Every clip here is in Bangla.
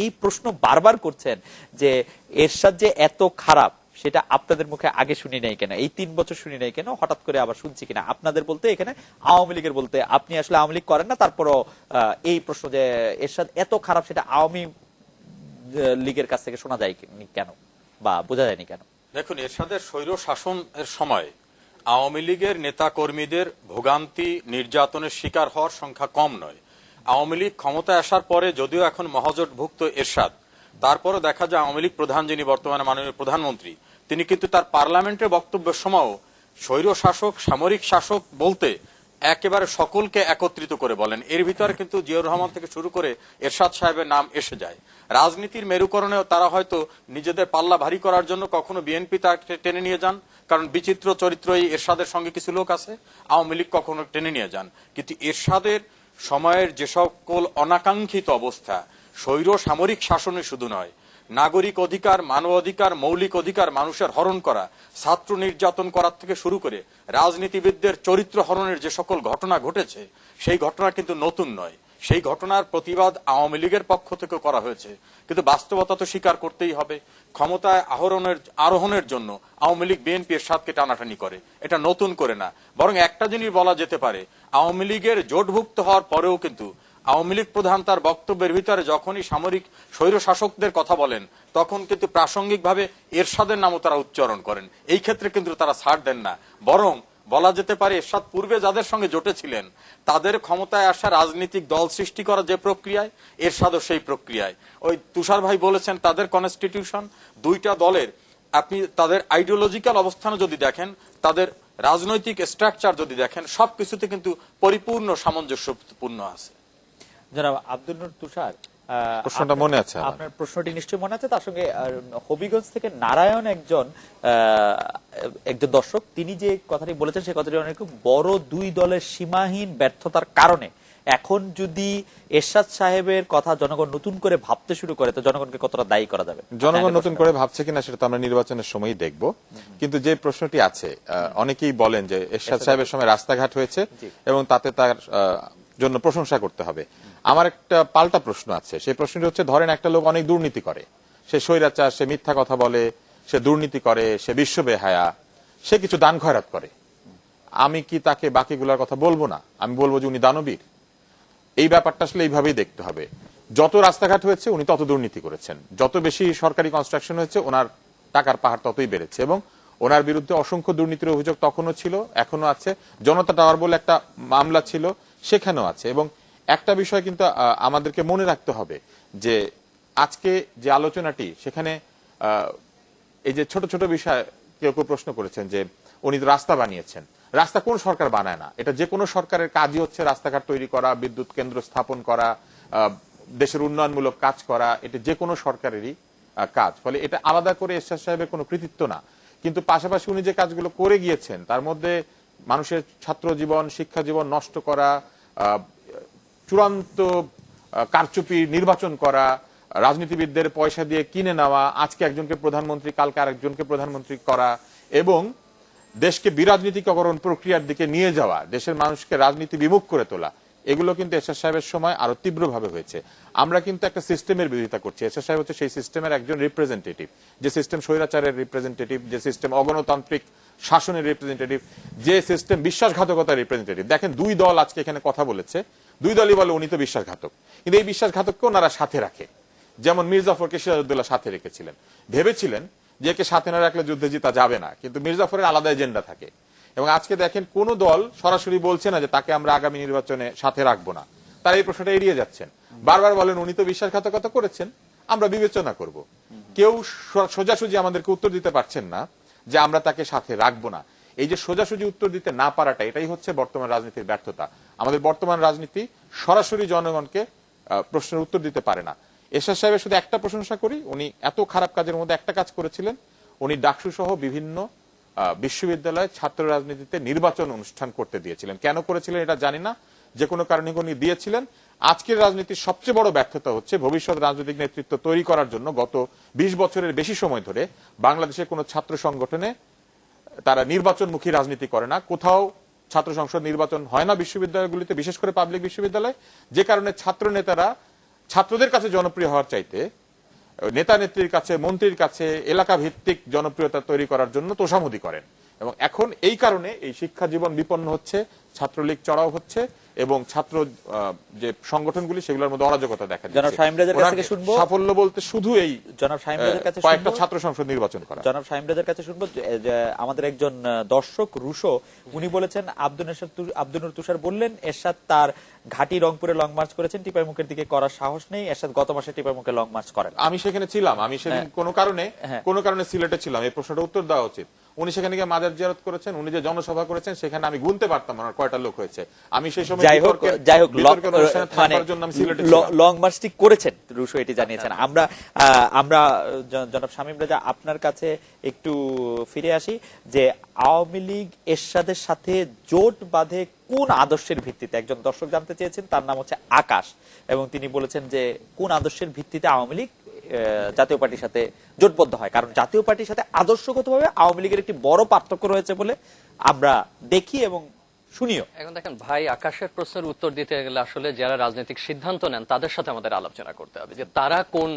এই প্রশ্ন বারবার করছেন যে এরশাদ যে এত খারাপ সেটা আপনাদের মুখে আগে শুনি নাই কেন, এই 3 বছর শুনি নাই কেন, হঠাৎ করে আবার শুনছি কিনা? আপনাদের বলতে এখানে আওয়ামী লীগের বলতে, আপনি আসলে আওয়ামী লীগ করেন না, তারপরও এই প্রশ্ন যে এরশাদ এত খারাপ সেটা আওয়ামী লীগের কাছ থেকে শোনা যায় কেন বা বোঝা যায়নি কেন? দেখুন, এরশাদের স্বৈর শাসনের সময় আওয়ামী লীগের নেতা কর্মীদের ভোগান্তি নির্যাতনের শিকার হওয়ার সংখ্যা কম নয়। আওয়ামী লীগ ক্ষমতায় আসার পরে যদিও এখন মহাজোটভুক্ত এরশাদ, তারপরও দেখা যায় আওয়ামী লীগ প্রধান, যিনি বর্তমানে মাননীয় প্রধানমন্ত্রী, তিনি কিন্তু তার পার্লামেন্টের বক্তব্যের সময়ও স্বৈর শাসক, সামরিক শাসক বলতে একেবারে সকলকে একত্রিত করে বলেন। এর ভিতরে কিন্তু জিয়াউর রহমান থেকে শুরু করে এরশাদ সাহেবের নাম এসে যায়। রাজনীতির মেরুকরণেও তারা হয়তো নিজেদের পাল্লা ভারী করার জন্য কখনো বিএনপি তাকে টেনে নিয়ে যান, কারণ বিচিত্র চরিত্র এই এরশাদের সঙ্গে কিছু লোক আছে। আওয়ামী লীগ কখনো টেনে নিয়ে যান, কিন্তু এরশাদের সময়ের যে সকল অনাকাঙ্ক্ষিত অবস্থা, স্বৈর সামরিক শাসনে শুধু নয়, নাগরিক অধিকার, মানবাধিকার, মৌলিক অধিকার মানুষের হরণ করা, ছাত্র নির্যাতন করার থেকে শুরু করে রাজনীতিবিদদের চরিত্র হরণের যে সকল ঘটনা ঘটেছে, সেই ঘটনা কিন্তু নতুন নয়। সেই ঘটনার প্রতিবাদ আওয়ামী লীগের পক্ষ থেকে করা হয়েছে, কিন্তু বাস্তবতা তো স্বীকার করতেই হবে। ক্ষমতায় আরোহণের জন্য আওয়ামী লীগ বিএনপি এর সাথে টানাটানি করে, এটা নতুন করে না। বরং একটা জিনিস বলা যেতে পারে, আওয়ামী লীগের জোটভুক্ত হওয়ার পরেও কিন্তু আওয়ামী লীগ প্রধান তার বক্তব্যের ভিতরে যখনই সামরিক স্বৈর শাসকদের কথা বলেন, তখন কিন্তু প্রাসঙ্গিকভাবে এরশাদের নামও তারা উচ্চারণ করেন। এই ক্ষেত্রে কিন্তু তারা ছাড় দেন না, বরং বলা যেতে পারে এরশাদ পূর্বে যাদের সঙ্গে জোটেছিলেন তাদের ক্ষমতায় আসা রাজনৈতিক দল সৃষ্টি করা যে প্রক্রিয়ায়, এরশাদও সেই প্রক্রিয়ায়। ওই তুষার ভাই বলেছেন তাদের কনস্টিটিউশন, দুইটা দলের আপনি তাদের আইডিওলজিক্যাল অবস্থান যদি দেখেন, তাদের রাজনৈতিক স্ট্রাকচার যদি দেখেন, সবকিছুতে কিন্তু পরিপূর্ণ সামঞ্জস্যপূর্ণ আছে। জনাব আব্দুল নূর তুষার, প্রশ্নটা মনে আছে? আপনার প্রশ্নটি নিশ্চয়ই মনে আছে। তার সঙ্গে হবিগঞ্জ থেকে নারায়ণ একজন দর্শক, তিনি যে কথাটি বলেছেন সেই কথাটি অনেক বড়, দুই দলের সীমাহীন ব্যর্থতার কারণে এখন যদি এরশাদ সাহেবের কথা জনগণ নতুন করে ভাবতে শুরু করে, তো জনগণকে কতটা দায়ী করা যাবে? জনগণ নতুন করে ভাবছে কিনা সেটা তো আমরা নির্বাচনের সময়ই দেখব, কিন্তু যে প্রশ্নটি আছে, অনেকেই বলেন যে এরশাদ সাহেবের সময় রাস্তাঘাট হয়েছে এবং তাতে তার জন্য প্রশংসা করতে হবে। আমার একটা পাল্টা প্রশ্ন আছে, সেই প্রশ্নটি হচ্ছে, ধরেন একটা লোক অনেক দুর্নীতি করে, সে স্বৈরাচার, সে মিথ্যা কথা বলে, সে দুর্নীতি করে, সে বিশ্ব বেহায়া, সে কিছু দান খয়রাত করে, আমি কি তাকে বাকিগুলোর কথা বলবো না? আমি বলবো যে উনি দানবীর? এই ব্যাপারটা আসলে এইভাবেই দেখতে হবে। যত রাস্তাঘাট হয়েছে উনি তত দুর্নীতি করেছেন, যত বেশি সরকারি কনস্ট্রাকশন হয়েছে ওনার টাকার পাহাড় ততই বেড়েছে, এবং ওনার বিরুদ্ধে অসংখ্য দুর্নীতির অভিযোগ তখনও ছিল, এখনো আছে। জনতা টাওয়ার বলে একটা মামলা ছিল, সেখানেও আছে। এবং একটা বিষয় কিন্তু আমাদেরকে মনে রাখতে হবে যে আজকে যে আলোচনাটি, সেখানে এই যে ছোট ছোট বিষয় কেউ কেউ প্রশ্ন করেছেন যে উনি তো রাস্তা বানিয়েছেন। রাস্তা কোন সরকার বানায় না? এটা যে কোনো সরকারের কাজই হচ্ছে রাস্তাঘাট তৈরি করা, বিদ্যুৎ কেন্দ্র স্থাপন করা, দেশের উন্নয়নমূলক কাজ করা, এটা যে কোনো সরকারেরই কাজ। ফলে এটা আলাদা করে এরশাদ সাহেবের কোনো কৃতিত্ব না। কিন্তু পাশাপাশি উনি যে কাজগুলো করে গিয়েছেন, তার মধ্যে মানুষের ছাত্র জীবন, শিক্ষা জীবন নষ্ট করা, চূড়ান্ত কারচুপি নির্বাচন করা, রাজনীতিবিদদের পয়সা দিয়ে কিনে নেওয়া, আজকে একজনকে প্রধানমন্ত্রী কালকে আরেকজনকে প্রধানমন্ত্রী করা, এবং দেশকে বিরাজনীতিকরণ প্রক্রিয়ার দিকে নিয়ে যাওয়া, দেশের মানুষকে রাজনীতি বিমুখ করে তোলা, এগুলো কিন্তু এরশাদ সাহেবের সময় আরো তীব্রভাবে হয়েছে। আমরা কিন্তু একটা সিস্টেমের বিরোধিতা করছি। এরশাদ সাহেব হচ্ছে সেই সিস্টেমের একজন রিপ্রেজেন্টেটিভ, যে সিস্টেম স্বৈরাচারের রিপ্রেজেন্টেটিভ, যে সিস্টেম অগণতান্ত্রিক শাসনের রিপ্রেজেন্টেটিভ, যে সিস্টেম বিশ্বাসঘাতকতার রিপ্রেজেন্টেটিভ। দেখেন, দুই দল আজকে এখানে কথা বলেছে, দুই দলই বলে উনি তো বিশ্বাসঘাতক, কিন্তু এই বিশ্বাসঘাতককে ওনারা সাথে রাখে। যেমন মির্জাফরকে সিরাজউদ্দৌলা সাথে রেখেছিলেন, ভেবেছিলেন যে একে সাথে না রাখলে যুদ্ধে জিতা যাবে না, কিন্তু মির্জাফরের আলাদা এজেন্ডা থাকে। এবং আজকে দেখেন, কোন দল সরাসরি বলছে না যে তাকে আমরা আগামী নির্বাচনে সাথে রাখবো না, তারা এই প্রশ্নটা এড়িয়ে যাচ্ছেন। বারবার বলেন উনি তো বিশ্বাসঘাতকতা করেছেন, আমরা বিবেচনা করব। কেউ সোজাসুজি আমাদেরকে উত্তর দিতে পারছেন না যে আমরা তাকে সাথে রাখবো না। এই যে সোজাসুজি উত্তর দিতে না পারাটা, এটাই হচ্ছে বর্তমান রাজনীতির ব্যর্থতা। আমাদের বর্তমান রাজনীতি সরাসরি জনগণকে প্রশ্নের উত্তর দিতে পারে না। এরশাদ সাহেবের শুধু একটা প্রশংসা করি, উনি এত খারাপ কাজের মধ্যে একটা কাজ করেছিলেন, উনি ডাকসু সহ বিভিন্ন বিশ্ববিদ্যালয়ে ছাত্র রাজনীতিতে নির্বাচন অনুষ্ঠান করতে দিয়েছিলেন। কেন করেছিলেন এটা জানি না, যে কোনো কারণে উনি দিয়েছিলেন। আজকের রাজনীতির সবচেয়ে বড় ব্যর্থতা হচ্ছে ভবিষ্যৎ রাজনৈতিক নেতৃত্ব তৈরি করার জন্য গত 20 বছরের বেশি সময় ধরে বাংলাদেশের কোন ছাত্র সংগঠনে তারা নির্বাচনমুখী রাজনীতি করে না। কোথাও ছাত্র সংসদ নির্বাচন হয় না বিশ্ববিদ্যালয়গুলিতে, বিশেষ করে পাবলিক বিশ্ববিদ্যালয়, যে কারণে ছাত্র নেতারা ছাত্রদের কাছে জনপ্রিয় হওয়ার চাইতে নেতা নেত্রীর কাছে, মন্ত্রীর কাছে এলাকা ভিত্তিক জনপ্রিয়তা তৈরি করার জন্য তোষামোদী করেন। এবং এখন এই কারণে এই শিক্ষা জীবন বিপন্ন হচ্ছে, ছাত্রলীগ চড়াও হচ্ছে এবং ছাত্র যে সংগঠনগুলি সেগুলোর মধ্যে অরাজকতা দেখা জনাব দিচ্ছে। শামীম রেজার কাছ থেকে শুনবো, সাফল্য বলতে শুধু এই জনাব শামীম রেজার কাছে কয়েকটা শুনবো, ছাত্র সংসদ নির্বাচন করা। জনাব শামীম রেজার কাছে শুনবো যে আমাদের একজন দর্শক রুশো, উনি বলেছেন আব্দুল তুষার বললেন এরশাদ তার ঘাটি রংপুরে লং মার্চ করেছেন, টিপাই মুখের দিকে করার সাহস নেই। এরশাদ গত মাসে টিপাই মুখে লং মার্চ করেন। আমি সেখানে ছিলাম, আমি সেদিন কোনো কারণে সিলেটে ছিলাম, এই প্রশ্নটা উত্তর দেওয়া উচিত। উনি সেখানে গিয়ে মাজার জিয়ারত করেছেন, উনি যে জনসভা করেছেন সেখানে আমি গুনতে পারতাম না কয়টা লোক হয়েছে। আমি সেই সময় যাই হোক লং মার্চটি করেছেন রুশো, এটি জানিয়েছেন। আমরা জনাব শামীম রেজা আপনার কাছে একটু ফিরে আসি যে আওয়ামী লীগ এরশাদের সাথে জোট বাঁধে কোন আদর্শের ভিত্তিতে, একজন দর্শক জানতে চেয়েছেন, তার নাম হচ্ছে আকাশ, এবং তিনি বলেছেন যে কোন আদর্শের ভিত্তিতে আওয়ামী লীগ জাতীয় পার্টির সাথে জোটবদ্ধ হয়। কারণ জাতীয় পার্টির সাথে আদর্শগতভাবে আওয়ামী লীগের একটি বড় পার্থক্য রয়েছে বলে আমরা দেখি এবং শুনিও। এখন দেখেন ভাই, আকাশের প্রশ্নের উত্তর দিতে গেলে আসলে যারা রাজনৈতিক সিদ্ধান্ত নেন তাদের সাথে আমাদের আলোচনা করতে হবে যে তারা কোন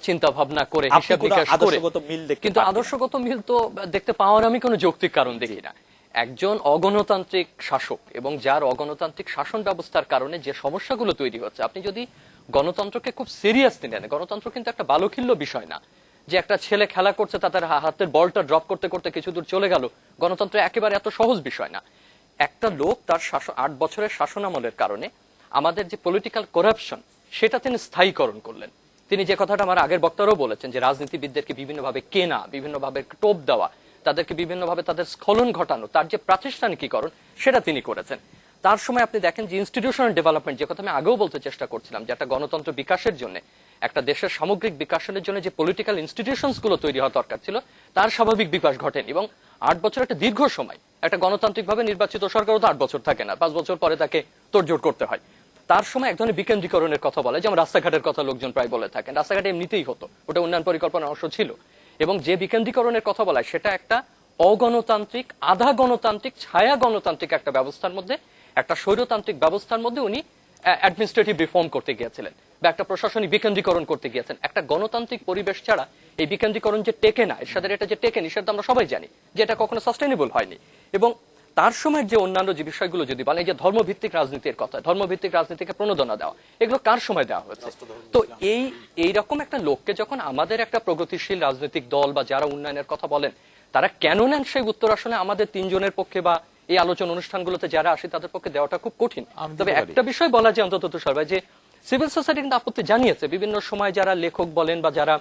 চিন্তা ভাবনা করে, হিসাব নিকাশ করে। কিন্তু আদর্শগত মিল তো দেখতে পাওয়ার আমি কোনো যৌক্তিক কারণ দেখি না। একজন অগণতান্ত্রিক শাসক এবং যার অগণতান্ত্রিক শাসন ব্যবস্থার কারণে যে সমস্যাগুলো তৈরি হচ্ছে, আপনি যদি গণতন্ত্রকে খুব সিরিয়াসলি নেন, গণতন্ত্র কিন্তু একটা বালখিল্য বিষয় না যে একটা ছেলে খেলা করছে তাদের হাতের বলটা ড্রপ করতে করতে কিছু দূর চলে গেল। গণতন্ত্র একেবারে এত সহজ বিষয় না। একটা লোক তার 8 বছরের শাসনামলের কারণে আমাদের যে পলিটিক্যাল করাপশন সেটা তিনি স্থায়ীকরণ করলেন। তিনি যে কথাটা আমার আগের বক্তারাও বলেছেন যে রাজনীতিবিদদেরকে বিভিন্নভাবে কেনা, বিভিন্নভাবে টোপ দেওয়া, তাদেরকে বিভিন্নভাবে তাদের স্খলন ঘটানো, তার যে প্রাতিষ্ঠানিকীকরণ সেটা তিনি করেছেন। তার সময় আপনি দেখেন যে ইনস্টিটিউশনাল ডেভেলপমেন্ট, যে কথা আমি আগেও বলতে চেষ্টা করছিলাম, যে একটা গণতন্ত্র বিকাশের জন্য, একটা দেশের সামগ্রিক বিকাশের জন্য যে পলিটিক্যাল ইনস্টিটিউশনস গুলো তৈরি হওয়া দরকার ছিল তার স্বাভাবিক বিকাশ ঘটেনি। এবং 8 বছর একটা দীর্ঘ সময়, একটা গণতান্ত্রিক ভাবে নির্বাচিত সরকারও তো 8 বছর থাকে না, 5 বছর পরে তাকে তোড়জোড় করতে হয়। তার সময় এক ধরনের বিকেন্দ্রীকরণের কথা বলে, যেমন রাস্তাঘাটের কথা লোকজন প্রায় বলে থাকেন। রাস্তাঘাটে এমনিতেই হতো, ওটা উন্নয়ন পরিকল্পনার অংশ ছিল। এবং যে বিকেন্দ্রীকরণের কথা বলা সেটা একটা অগণতান্ত্রিক, আধা গণতান্ত্রিক, ছায়া গণতান্ত্রিক একটা ব্যবস্থার মধ্যে, একটা স্বৈরতান্ত্রিক ব্যবস্থার মধ্যে উনি অ্যাডমিনিস্ট্রেটিভ রিফর্ম করতে গিয়েছিলেন বা একটা প্রশাসনিক বিকেন্দ্রীকরণ করতে গিয়েছেন। একটা গণতান্ত্রিক পরিবেশ ছাড়া এই বিকেন্দ্রীকরণ যে টেকে না, এরশাদের এটা যে টেকে নি সেটা আমরা সবাই জানি যে এটা কখনো সাস্টেনেবল হয়নি। এবং তার সময় যে অন্যান্য যে বিষয়গুলো যদি বলেন, এই যে ধর্মভিত্তিক রাজনীতির কথা, ধর্মভিত্তিক রাজনীতিকে প্রণোদনা দেওয়া, এগুলো কার সময় দেওয়া হয়েছে? তো এইরকম একটা লোককে যখন আমাদের একটা প্রগতিশীল রাজনৈতিক দল বা যারা উন্নয়নের কথা বলেন তারা কেন নেন, সেই উত্তর আসলে আমাদের 3 জনের পক্ষে বা এই আলোচনা অনুষ্ঠানগুলোতে যারা আসে তাদের পক্ষে দেওয়াটা খুব কঠিন। তবে একটা বিষয় বলা যায় অন্তত তুষার ভাই, যে সিভিল সোসাইটি কিন্তু আপত্তি জানিয়েছে বিভিন্ন সময়, যারা লেখক বলেন বা যারা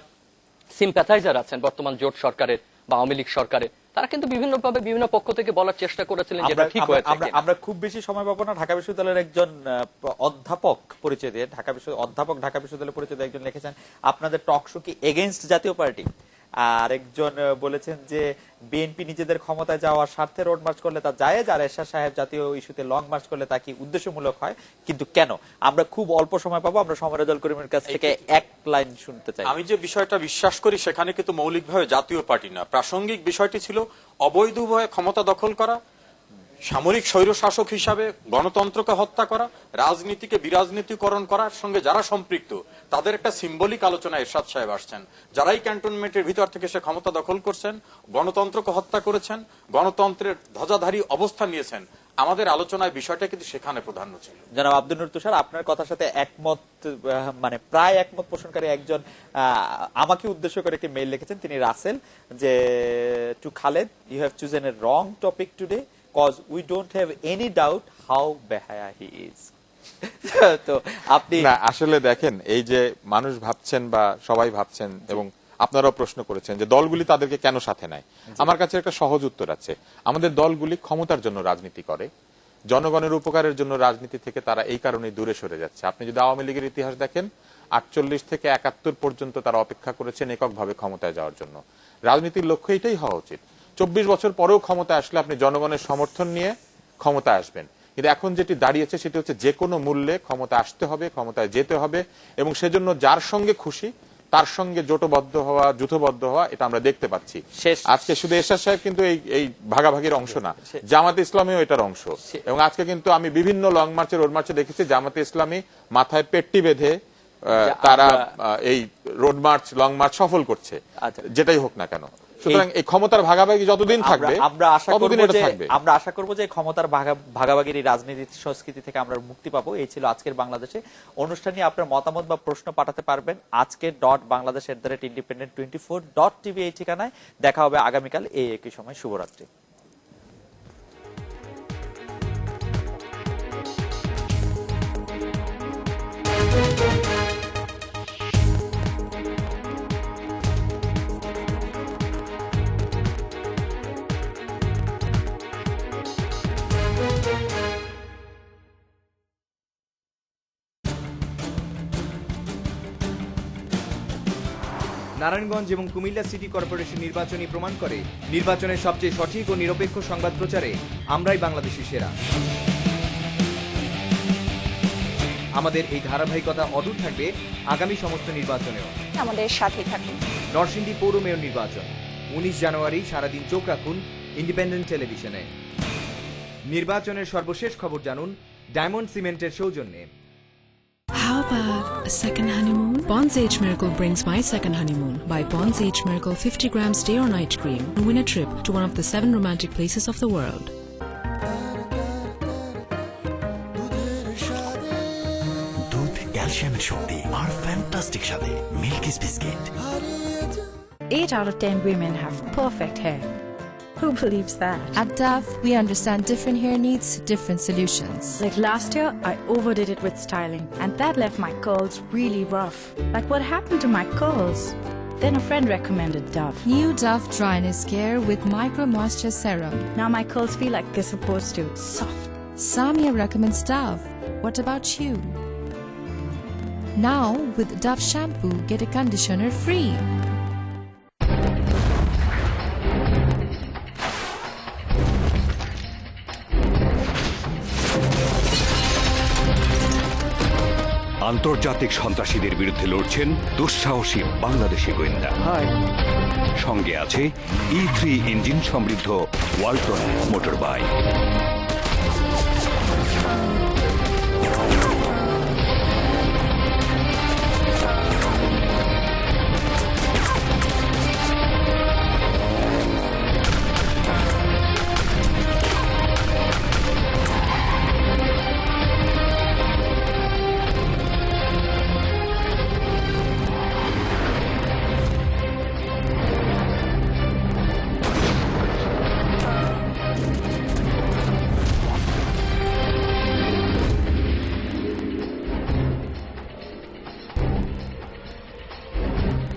সিম্প্যাথাইজার আছেন বর্তমান জোট সরকারের বা আওয়ামী লীগ সরকারের, তারা কিন্তু বিভিন্নভাবে বিভিন্ন পক্ষ থেকে বলার চেষ্টা করেছিলেন যেটা ঠিক হয়েছে। আমরা খুব বেশি সময় পাবো না। ঢাকা বিশ্ববিদ্যালয়ের একজন অধ্যাপক পরিচয় দিয়ে, ঢাকা বিশ্ববিদ্যালয়ের পরিচয় দিয়ে একজন লিখেছেন, আপনাদের টক শো কি এগেইনস্ট জাতীয় পার্টি? আর একজন বলেছেন যে বিএনপি নিজেদের ক্ষমতায় যাওয়ার স্বার্থে রোড মার্চ করলে তা জায়েজ, আর এরশাদ সাহেব জাতীয় ইস্যুতে লং মার্চ করলে তা কি উদ্দেশ্যমূলক হয়? কিন্তু কেন? আমরা খুব অল্প সময় পাবো, আমরা সমরেজল করিমের কাছ থেকে এক লাইন শুনতে চাই। আমি যে বিষয়টা বিশ্বাস করি সেখানে কিন্তু মৌলিকভাবে জাতীয় পার্টি না, প্রাসঙ্গিক বিষয়টি ছিল অবৈধভাবে ক্ষমতা দখল করা, সামরিক স্বৈরশাসক হিসাবে গণতন্ত্রকে হত্যা করা, রাজনীতিকে বিরাজনীতিকরণ করার সঙ্গে যারা সম্পৃক্ত তাদের একটা সিম্বলিক আলোচনা এরশাদ সাহেব আসছেন। যারাই ক্যান্টনমেন্টের ভিতর থেকে সে ক্ষমতা দখল করছেন, গণতন্ত্রকে হত্যা করেছেন, গণতন্ত্রের ধ্বজাধারী অবস্থান নিয়েছেন, আমাদের আলোচনায় বিষয়টা কিন্তু সেখানে প্রাধান্য ছিল। জনাব আব্দুল নূর তুষার, আপনার কথার সাথে একমত, মানে প্রায় একমত পোষণকারী একজন আমাকে উদ্দেশ্য করে একটি মেইল লিখেছেন, তিনি রাসেল, যে to Khaled, you have chosen a wrong topic today cause we don't have any doubt how behaya he is. তো আপনি না, আসলে দেখেন, এই যে মানুষ ভাবছেন বা সবাই ভাবছেন এবং আপনারাও প্রশ্ন করেছেন যে দলগুলি তাদেরকে কেন সাথে নেয়, আমার কাছে একটা সহজ উত্তর আছে। আমাদের দলগুলি ক্ষমতার জন্য রাজনীতি করে, জনগণের উপকারের জন্য রাজনীতি থেকে তারা এই কারণে দূরে সরে যাচ্ছে। আপনি যদি আওয়ামী লীগের ইতিহাস দেখেন, 48 থেকে 71 পর্যন্ত তারা অপেক্ষা করেছেন এককভাবে ক্ষমতায় যাওয়ার জন্য। রাজনীতির লক্ষ্য এটাই হওয়া উচিত। 24 বছর পরেও ক্ষমতা আসলে আপনি জনগণের সমর্থন নিয়ে ক্ষমতায় আসবেন, কিন্তু এখন যেটি দাঁড়িয়েছে সেটি হচ্ছে যে কোনো মূল্যে ক্ষমতা আসতে হবে, ক্ষমতায় যেতে হবে, এবং সেজন্য যার সঙ্গে খুশি তার সঙ্গে জোটবদ্ধ হওয়া, যুথবদ্ধ হওয়া, এটা আমরা দেখতে পাচ্ছি। আজকে শুধু এরশাদ সাহেব কিন্তু এই ভাগাভাগির অংশ না, জামাতে ইসলামীও এটার অংশ। এবং আজকে কিন্তু আমি বিভিন্ন লং মার্চে, রোড মার্চে দেখেছি জামাতে ইসলামী মাথায় পেট্টি বেঁধে তারা এই রোড মার্চ লং মার্চ সফল করছে, আচ্ছা। যেটাই হোক না কেন। সুতরাং এই ক্ষমতার ভাগাভাগি যতদিন থাকবে আমরা আশা করব যে ক্ষমতার ভাগাভাগির এই রাজনীতি সংস্কৃতি থেকে আমরা মুক্তি পাবো। এই ছিল আজকের বাংলাদেশে অনুষ্ঠান নিয়ে আপনার মতামত বা প্রশ্ন পাঠাতে পারবেন আজকে .bangladesh@independent24.tv এই ঠিকানায়। দেখা হবে আগামীকাল এই একই সময়। শুভরাত্রি। নারায়ণগঞ্জ এবং কুমিল্লা সিটি কর্পোরেশন নির্বাচনী প্রমাণ করে নির্বাচনের সবচেয়ে সঠিক ও নিরপেক্ষ সংবাদ প্রচারে আমরাই বাংলাদেশী সেরা। আমাদের এই ধারাবাহিকতা অটুট থাকবে আগামী সমস্ত নির্বাচনেও। আমাদের সাথে থাকুন। নরসিংদী পৌর মেয়র নির্বাচন 19 জানুয়ারি। সারাদিন চোখ রাখুন ইন্ডিপেন্ডেন্ট টেলিভিশনে। নির্বাচনের সর্বশেষ খবর জানুন ডায়মন্ড সিমেন্টের সৌজন্যে। How about a second honeymoon? Bond's Age Miracle brings My Second Honeymoon. Buy Bond's Age Miracle 50 grams day or night cream and win a trip to one of the 7 romantic places of the world. দুধ ক্যালসিয়ামের শক্তি আর ফ্যান্টাস্টিক স্বাদে মিল্কিস biscuit. 8 out of 10 women have perfect hair. Who believes that? At Dove, we understand different hair needs, different solutions. Like last year, I overdid it with styling, and that left my curls really rough. Like what happened to my curls? Then a friend recommended Dove. New Dove Dryness Care with Micro Moisture Serum. Now my curls feel like they're supposed to. Soft. Samia recommends Dove. What about you? Now, with Dove Shampoo, get a conditioner free. আন্তর্জাতিক সন্ত্রাসীদের বিরুদ্ধে লড়ছেন দুঃসাহসী বাংলাদেশি গোয়েন্দা। সঙ্গে আছে E3 ইঞ্জিন সমৃদ্ধ Walton motor bike.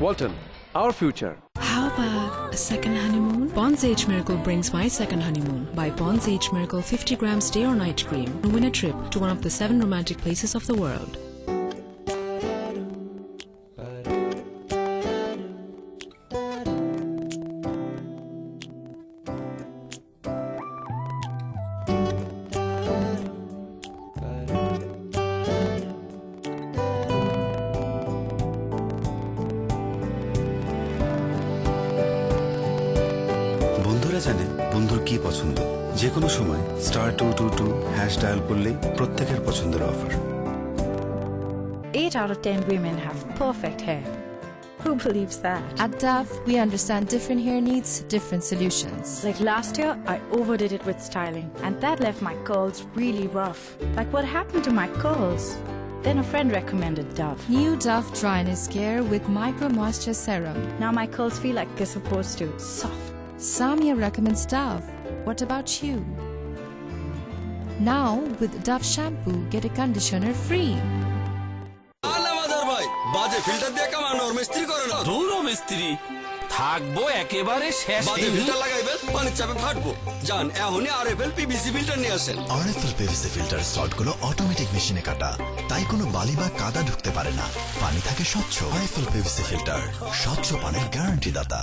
Walton, our future. How about a second honeymoon? Bond's Age Miracle brings My Second Honeymoon. Buy Bond's Age Miracle 50 grams day or night cream and win a trip to one of the 7 romantic places of the world. বন্ধুরা জানে বন্ধুর কি পছন্দ। যে কোনো সময় *222# ডায়াল করলেই প্রত্যেকের পছন্দের offer. 8 out of 10 women have perfect hair. Who believes that? At Dove, we understand different hair needs, different solutions. Like last year, I overdid it with styling, and that left my curls really rough. Like what happened to my curls? Then a friend recommended Dove. New Dove Dryness Care with Micro Moisture Serum. Now my curls feel like they're supposed to. Soft. Samia recommends Dove. What about you? Now, with Dove Shampoo, get a conditioner free. বাজে ফিল্টার দিয়ে কামানোর মিস্ত্রি করে না। দূর মিস্ত্রি থাকবো একেবারে শেষ। বাজে ফিল্টার লাগাইবেন পানির চাপে ফাটবো। যান এখনই আরএফএল পিভিসি ফিল্টার নিয়ে আসেন। আরএফএল পিভিসি ফিল্টার স্লটগুলো অটোমেটিক মেশিনে কাটা, তাই কোনো বালি বা কাদা ঢুকতে পারে না। পানি থাকে স্বচ্ছ। আরএফএল পিভিসি ফিল্টার, স্বচ্ছ পানির guarantee data.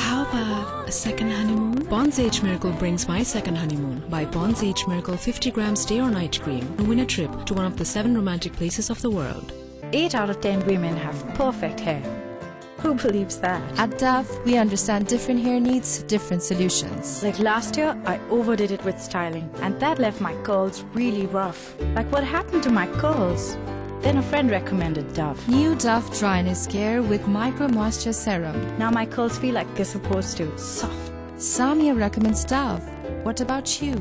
How about a second honeymoon? Bond's Age Miracle brings My Second Honeymoon. Buy Bond's Age Miracle 50 grams day or night cream and win a trip to one of the 7 romantic places of the world. 8 out of 10 women have perfect hair. Who believes that? At Dove, we understand different hair needs, different solutions. Like last year, I overdid it with styling, and that left my curls really rough. Like what happened to my curls? Then a friend recommended Dove. New Dove Dryness Care with Micro Moisture Serum. Now my curls feel like they're supposed to. Soft. Samia recommends Dove. What about you?